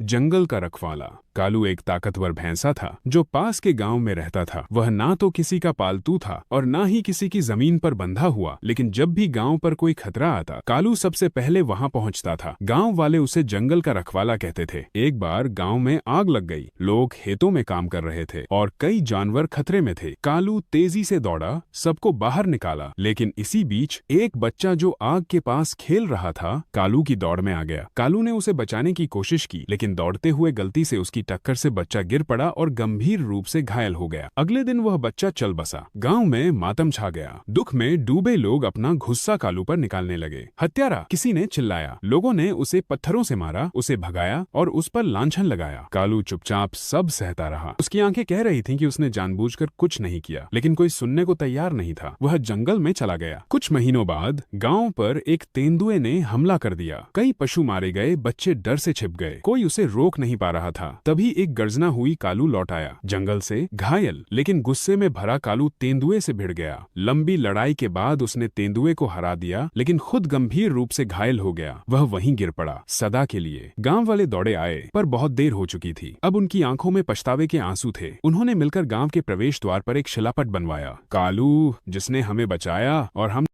जंगल का रखवाला। कालू एक ताकतवर भैंसा था जो पास के गांव में रहता था। वह ना तो किसी का पालतू था और ना ही किसी की जमीन पर बंधा हुआ, लेकिन जब भी गांव पर कोई खतरा आता कालू सबसे पहले वहां पहुंचता था। गांव वाले उसे जंगल का रखवाला कहते थे। एक बार गांव में आग लग गई। लोग खेतों में काम कर रहे थे और कई जानवर खतरे में थे। कालू तेजी से दौड़ा, सबको बाहर निकाला, लेकिन इसी बीच एक बच्चा जो आग के पास खेल रहा था कालू की दौड़ में आ गया। कालू ने उसे बचाने की कोशिश की, लेकिन दौड़ते हुए गलती से उसकी टक्कर से बच्चा गिर पड़ा और गंभीर रूप से घायल हो गया। अगले दिन वह बच्चा चल बसा। गांव में मातम छा गया। दुख में डूबे लोग अपना गुस्सा कालू पर निकालने लगे। हत्यारा, किसी ने चिल्लाया। लोगों ने उसे पत्थरों से मारा, उसे भगाया और उस पर लांछन लगाया। कालू चुपचाप सब सहता रहा। उसकी आंखें कह रही थीं कि उसने जानबूझकर कुछ नहीं किया, लेकिन कोई सुनने को तैयार नहीं था। वह जंगल में चला गया। कुछ महीनों बाद गांव पर एक तेंदुए ने हमला कर दिया। कई पशु मारे गए, बच्चे डर से छिप गए। कोई उसे रोक नहीं पा रहा था। तभी एक गर्जना हुई। कालू लौट आया जंगल से घायल, लेकिन गुस्से में भरा कालू तेंदुए से भिड़ गया। लंबी लड़ाई के बाद उसने तेंदुए को हरा दिया, लेकिन खुद गंभीर रूप से घायल हो गया। वह वहीं गिर पड़ा सदा के लिए। गांव वाले दौड़े आए, पर बहुत देर हो चुकी थी। अब उनकी आंखों में पछतावे के आंसू थे। उन्होंने मिलकर गांव के प्रवेश द्वार पर एक शिलापट बनवाया। कालू, जिसने हमें बचाया और हम